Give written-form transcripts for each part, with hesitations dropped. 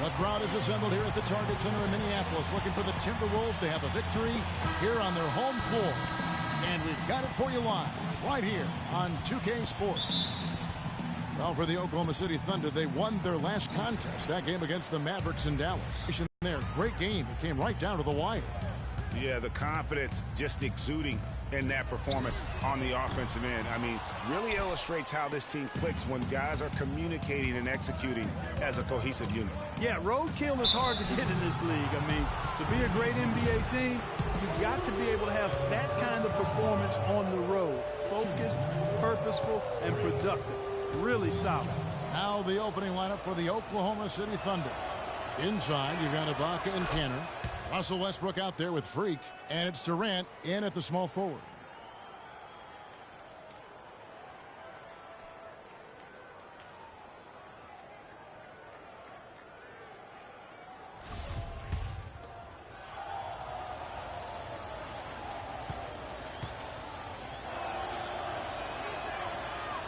The crowd is assembled here at the Target Center in Minneapolis, looking for the Timberwolves to have a victory here on their home floor. And we've got it for you live, right here on 2K Sports. Well, for the Oklahoma City Thunder, they won their last contest, that game against the Mavericks in Dallas. There, great game. It came right down to the wire. Yeah, the confidence just exuding in that performance on the offensive end. I mean, really illustrates how this team clicks when guys are communicating and executing as a cohesive unit. Yeah, roadkill is hard to get in this league. I mean, to be a great NBA team, you've got to be able to have that kind of performance on the road. Focused, purposeful, and productive. Really solid. Now the opening lineup for the Oklahoma City Thunder. Inside, you've got Ibaka and Kanter. Russell Westbrook out there with Freak, and it's Durant in at the small forward.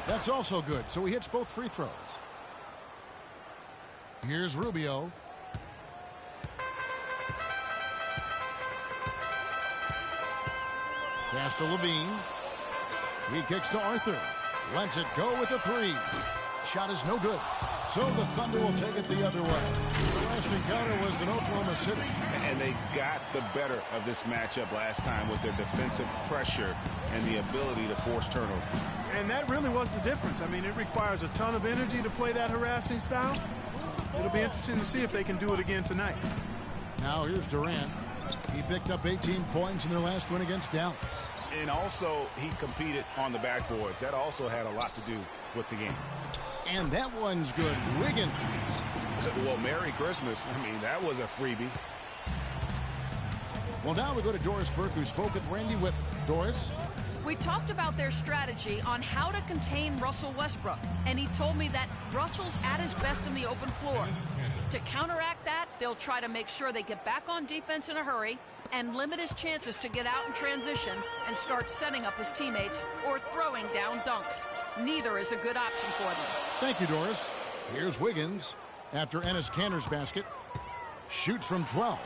That's also good, so he hits both free throws. Here's Rubio. Pass to Levine. He kicks to Arthur. Lets it go with a three. Shot is no good. So the Thunder will take it the other way. The last encounter was in Oklahoma City. And they got the better of this matchup last time with their defensive pressure and the ability to force turnover. And that really was the difference. I mean, it requires a ton of energy to play that harassing style. It'll be interesting to see if they can do it again tonight. Now here's Durant. He picked up 18 points in their last win against Dallas. And also, he competed on the backboards. That also had a lot to do with the game. And that one's good. Wiggins. Well, Merry Christmas. I mean, that was a freebie. Well, now we go to Doris Burke, who spoke with Randy Whitman. Doris? We talked about their strategy on how to contain Russell Westbrook, and he told me that Russell's at his best in the open floor. To counteract that, they'll try to make sure they get back on defense in a hurry and limit his chances to get out in transition and start setting up his teammates or throwing down dunks. Neither is a good option for them. Thank you, Doris. Here's Wiggins after Enes Kanter's basket. Shoots from 12.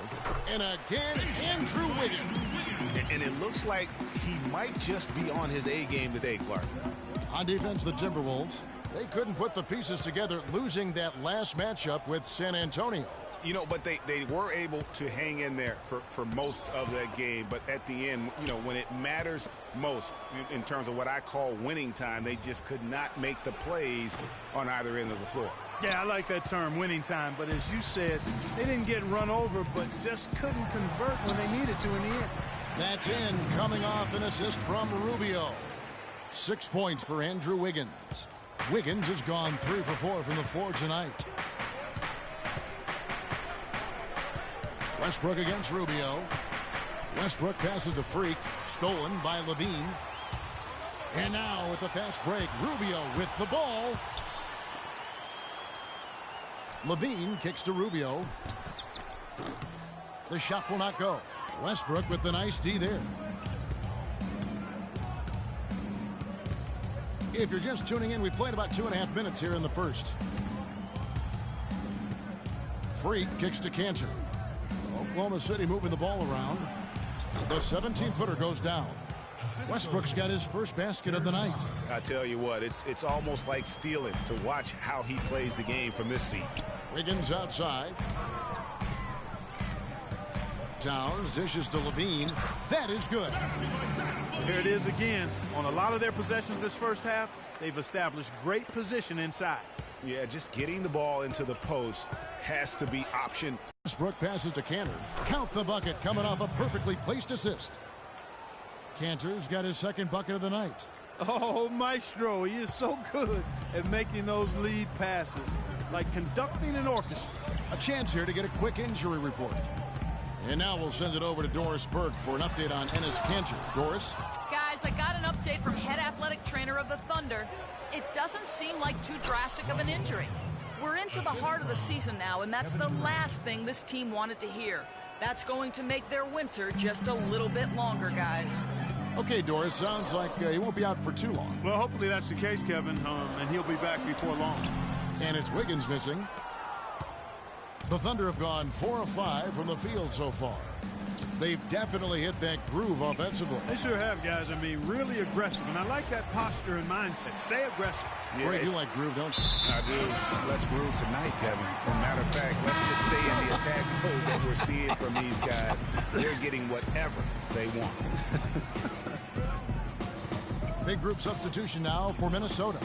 And again, Andrew Wiggins. And it looks like he might just be on his A game today, Clark. On defense, the Timberwolves. They couldn't put the pieces together, losing that last matchup with San Antonio. You know, but they were able to hang in there for most of that game. But at the end, you know, when it matters most in terms of what I call winning time, they just could not make the plays on either end of the floor. Yeah, I like that term, winning time. But as you said, they didn't get run over, but just couldn't convert when they needed to in the end. That's in, coming off an assist from Rubio. 6 points for Andrew Wiggins. Wiggins has gone 3 for 4 from the floor tonight. Westbrook against Rubio. Westbrook passes to Freak. Stolen by Levine. And now with the fast break, Rubio with the ball. Levine kicks to Rubio. The shot will not go. Westbrook with the nice D there. If you're just tuning in, we played about 2.5 minutes here in the first. Freak kicks to Kanter. Oklahoma City moving the ball around. The 17-footer goes down. Westbrook's got his first basket of the night. I tell you what, it's almost like stealing to watch how he plays the game from this seat. Wiggins outside. Towns dishes to Levine. That is good. Here it is again. On a lot of their possessions this first half, they've established great position inside. Yeah, just getting the ball into the post has to be option. Westbrook passes to Kanter. Count the bucket coming off a perfectly placed assist. Kanter's got his second bucket of the night. Oh, Maestro, he is so good at making those lead passes, like conducting an orchestra. A chance here to get a quick injury report. And now we'll send it over to Doris Burke for an update on Enes Kanter. Doris? Guys, I got an update from head athletic trainer of the Thunder. It doesn't seem like too drastic of an injury. We're into the heart of the season now, and that's the last thing this team wanted to hear. That's going to make their winter just a little bit longer, guys. Okay, Doris, sounds like he won't be out for too long. Well, hopefully that's the case, Kevin, and he'll be back before long. And it's Wiggins missing. The Thunder have gone 4 of 5 from the field so far. They've definitely hit that groove offensively. They sure have, guys. I mean, really aggressive. And I like that posture and mindset. Stay aggressive. Yeah, Greg, you like groove, don't you? I do. Let's groove tonight, Kevin. As a matter of fact, let's just stay in the attack mode that we're seeing from these guys. They're getting whatever they want. Big group substitution now for Minnesota.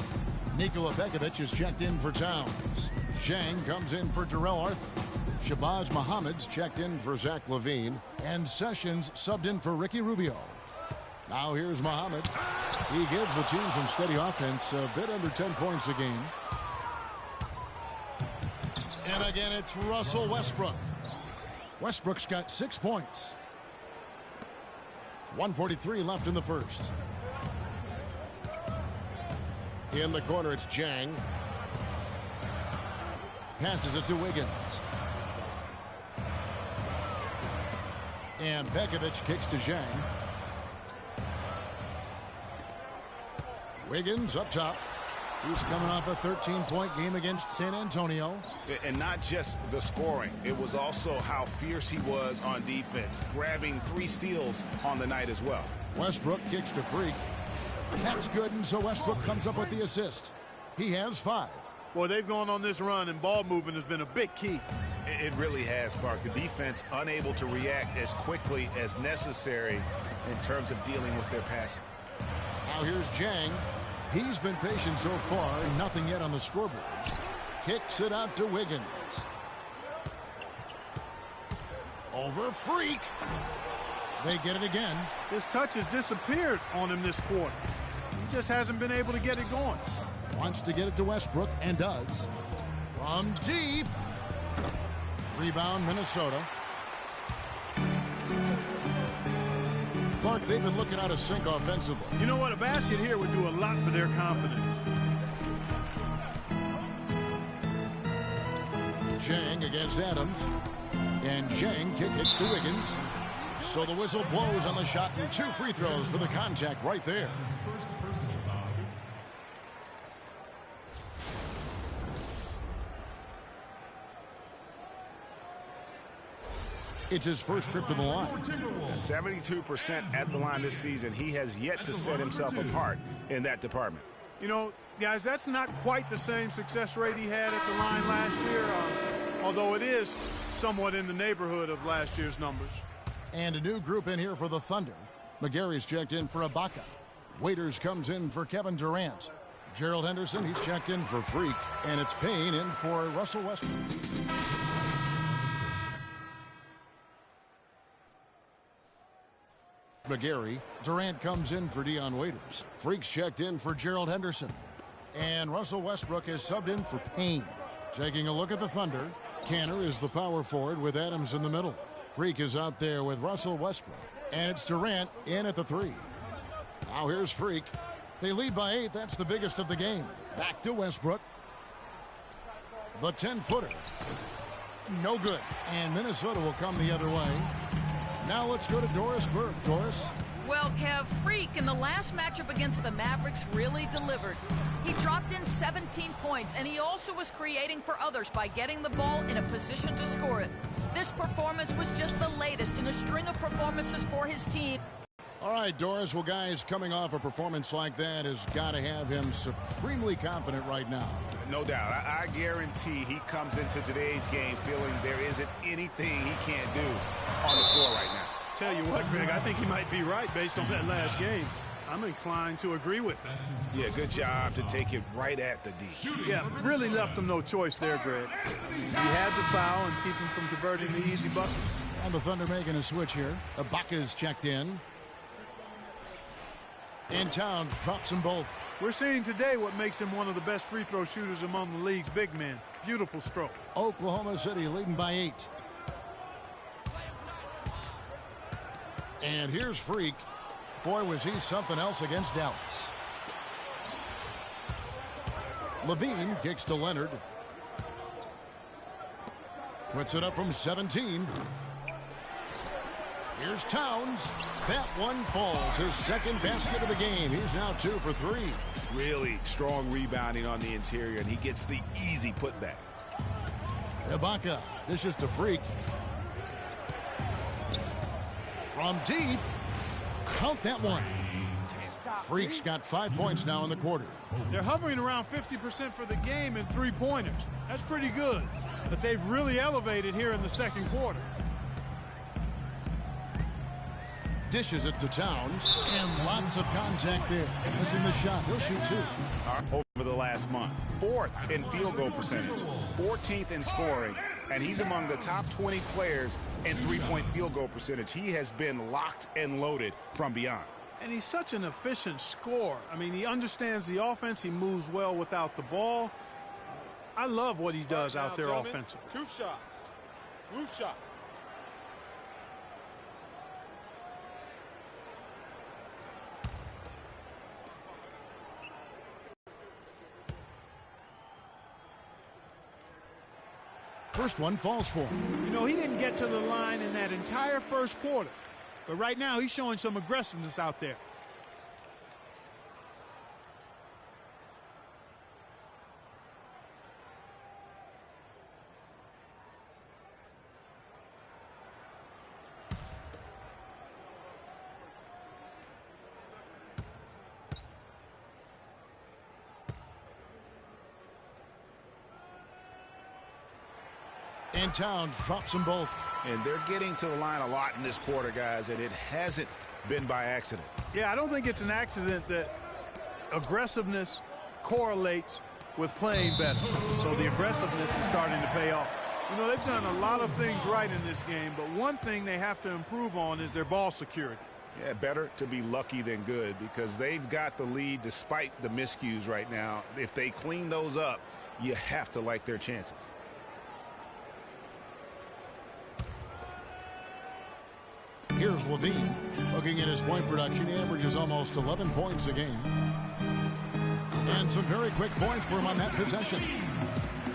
Nikola Bekovic is checked in for Towns. Zhang comes in for Darrell Arthur. Shabazz Muhammad's checked in for Zach LaVine. And Sessions subbed in for Ricky Rubio. Now here's Muhammad. He gives the team some steady offense, a bit under 10 points a game. And again, it's Russell Westbrook. Westbrook's got 6 points. 1:43 left in the first. In the corner, it's Zhang. Passes it to Wiggins. And Bekovic kicks to Zhang. Wiggins up top. He's coming off a 13-point game against San Antonio. And not just the scoring. It was also how fierce he was on defense, grabbing 3 steals on the night as well. Westbrook kicks to Freak. That's good, and so Westbrook comes up with the assist. He has 5. Boy, they've gone on this run, and ball movement has been a big key. It really has, Clark. The defense unable to react as quickly as necessary in terms of dealing with their passing. Now here's Zhang. He's been patient so far, nothing yet on the scoreboard. Kicks it out to Wiggins. Over Freak. They get it again. His touch has disappeared on him this quarter. He just hasn't been able to get it going. Wants to get it to Westbrook, and does. From deep. Rebound, Minnesota. Clark, they've been looking out of sync offensively. You know what? A basket here would do a lot for their confidence. Zhang against Adams. And Zhang kicks to Wiggins. So the whistle blows on the shot, and 2 free throws for the contact right there. It's his first trip to the line. 72% at the line this season. He has yet to set himself apart in that department. You know, guys, that's not quite the same success rate he had at the line last year, although it is somewhat in the neighborhood of last year's numbers. And a new group in here for the Thunder. McGary's checked in for Ibaka. Waiters comes in for Kevin Durant. Gerald Henderson, he's checked in for Freak. And it's Payne in for Russell Westbrook. McGary. Durant comes in for Dion Waiters. Freak's checked in for Gerald Henderson. And Russell Westbrook is subbed in for Payne. Taking a look at the Thunder. Canner is the power forward with Adams in the middle. Freak is out there with Russell Westbrook. And it's Durant in at the 3. Now here's Freak. They lead by 8. That's the biggest of the game. Back to Westbrook. The 10-footer. No good. And Minnesota will come the other way. Now let's go to Doris Burke. Doris? Well, Kev, Freak in the last matchup against the Mavericks really delivered. He dropped in 17 points, and he also was creating for others by getting the ball in a position to score it. This performance was just the latest in a string of performances for his team. All right, Doris. Well, guys, coming off a performance like that has got to have him supremely confident right now. No doubt. I guarantee he comes into today's game feeling there isn't anything he can't do on the floor right now. Tell you what, Greg, I think he might be right based on that last game. I'm inclined to agree with him. Yeah, good job to take it right at the D. Yeah, really left him no choice there, Greg. He had to foul and keep him from converting the easy bucket. And the Thunder making a switch here. Ibaka's checked in. In town, drops them both. We're seeing today what makes him one of the best free throw shooters among the league's big men. Beautiful stroke. Oklahoma City leading by 8. And here's Freak. Boy, was he something else against Dallas. LaVine kicks to Leonard. Puts it up from 17. Here's Towns. That one falls. His second basket of the game. He's now 2 for 3. Really strong rebounding on the interior, and he gets the easy putback. Ibaka dishes to Freak. From deep. Count that one. Freak's got 5 points now in the quarter. They're hovering around 50% for the game in three-pointers. That's pretty good. But they've really elevated here in the second quarter. Dishes it to Towns, and lots of contact there. Missing the shot. He'll shoot two. Over the last month. 4th in field goal percentage. 14th in scoring. And he's among the top 20 players in three-point field goal percentage. He has been locked and loaded from beyond. And he's such an efficient scorer. I mean, he understands the offense. He moves well without the ball. I love what he does out there offensively. 2 shots. Roof shots. First one falls for him. You know, he didn't get to the line in that entire first quarter. But right now, he's showing some aggressiveness out there. And Towns drops them both. And they're getting to the line a lot in this quarter, guys, and it hasn't been by accident. Yeah, I don't think it's an accident that aggressiveness correlates with playing better. So the aggressiveness is starting to pay off. You know, they've done a lot of things right in this game, but one thing they have to improve on is their ball security. Yeah, better to be lucky than good because they've got the lead despite the miscues right now. If they clean those up, you have to like their chances. Here's Levine. Looking at his point production, he averages almost 11 points a game. And some very quick points for him on that possession.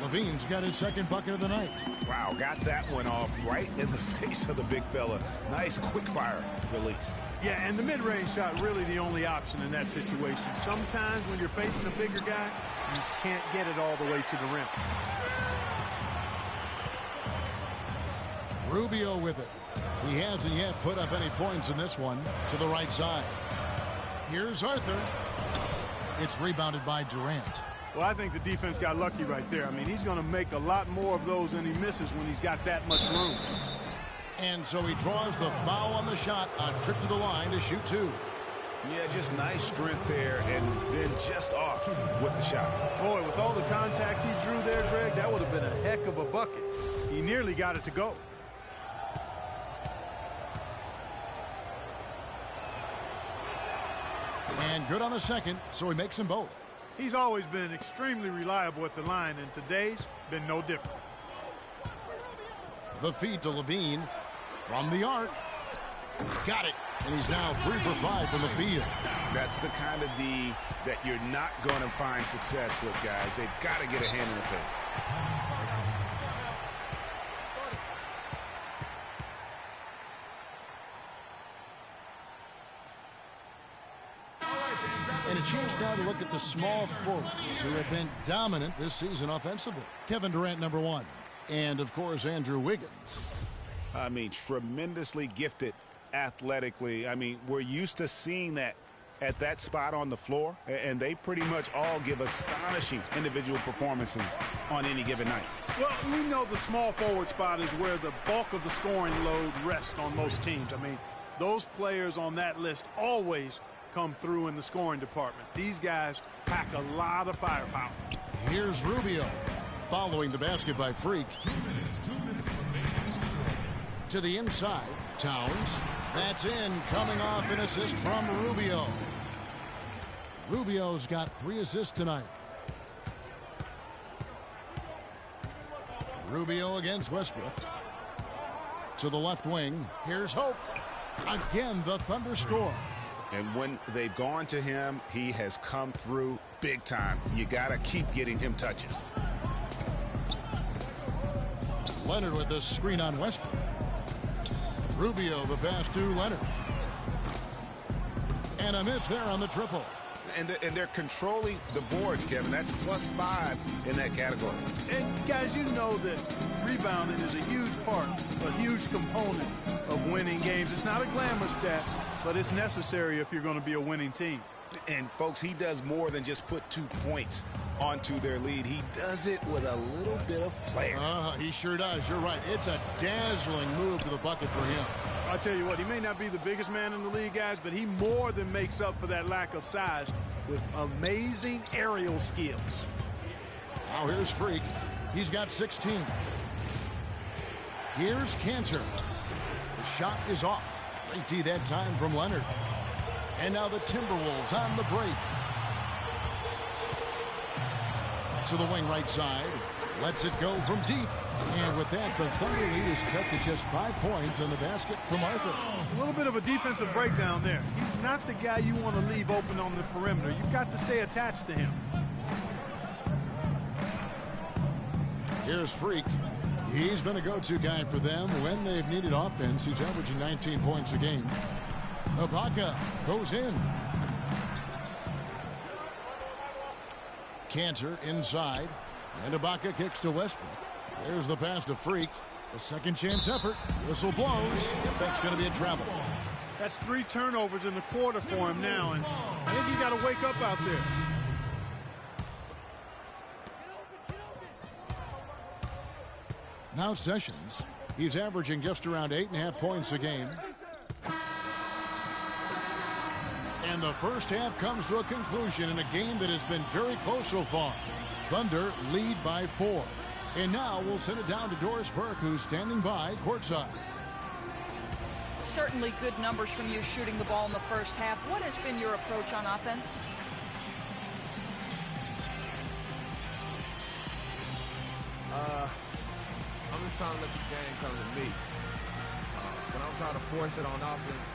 Levine's got his second bucket of the night. Wow, got that one off right in the face of the big fella. Nice quick fire release. Yeah, and the mid-range shot really the only option in that situation. Sometimes when you're facing a bigger guy, you can't get it all the way to the rim. Rubio with it. He hasn't yet put up any points in this one. To the right side. Here's Arthur. It's rebounded by Durant. Well, I think the defense got lucky right there. I mean, he's going to make a lot more of those than he misses when he's got that much room. And so he draws the foul on the shot. A trip to the line to shoot two. Yeah, just nice strength there and then just off with the shot. Boy, with all the contact he drew there, Greg, that would have been a heck of a bucket. He nearly got it to go. And good on the second, so he makes them both. He's always been extremely reliable at the line, and today's been no different. The feed to Levine from the arc. Got it. And he's now 3 for 5 from the field. That's the kind of D that you're not going to find success with, guys. They've got to get a hand in the face. And a chance now to look at the small forwards who have been dominant this season offensively. Kevin Durant, number 1. And, of course, Andrew Wiggins. I mean, tremendously gifted athletically. I mean, we're used to seeing that at that spot on the floor, and they pretty much all give astonishing individual performances on any given night. Well, we know the small forward spot is where the bulk of the scoring load rests on most teams. I mean, those players on that list always come through in the scoring department. These guys pack a lot of firepower. Here's Rubio following the basket by Freak. 2 minutes remaining. To the inside, Towns. That's in, coming off an assist from Rubio. Rubio's got 3 assists tonight. Rubio against Westbrook. To the left wing, here's Hope. Again, the Thunder score. And when they've gone to him, he has come through big time. You got to keep getting him touches. Leonard with a screen on Westbrook. Rubio the pass to Leonard. And a miss there on the triple. And they're controlling the boards, Kevin. That's +5 in that category. And guys, you know that rebounding is a huge part, a huge component of winning games. It's not a glamour stat, but it's necessary if you're going to be a winning team. And, folks, he does more than just put 2 points onto their lead. He does it with a little bit of flair. He sure does. You're right. It's a dazzling move to the bucket for him. I'll tell you what, he may not be the biggest man in the league, guys, but he more than makes up for that lack of size with amazing aerial skills. Now here's Freak. He's got 16. Here's Cantor. The shot is off. Great D that time from Leonard. And now the Timberwolves on the break. To the wing right side. Lets it go from deep. And with that, the Thunder lead is cut to just 5 points on the basket from Arthur. A little bit of a defensive breakdown there. He's not the guy you want to leave open on the perimeter. You've got to stay attached to him. Here's Freak. He's been a go-to guy for them when they've needed offense. He's averaging 19 points a game. Ibaka goes in. Cantor inside. And Ibaka kicks to Westbrook. There's the pass to Freak. The second chance effort. Whistle blows. If that's going to be a travel. That's 3 turnovers in the quarter for him now, and I think he's got to wake up out there. Now Sessions. He's averaging just around 8.5 points a game. And the first half comes to a conclusion in a game that has been very close so far. Thunder lead by 4. And now we'll send it down to Doris Burke, who's standing by courtside. Certainly good numbers from you shooting the ball in the first half. What has been your approach on offense? I'm just trying to let the game come to me. When I'm trying to force it on offense,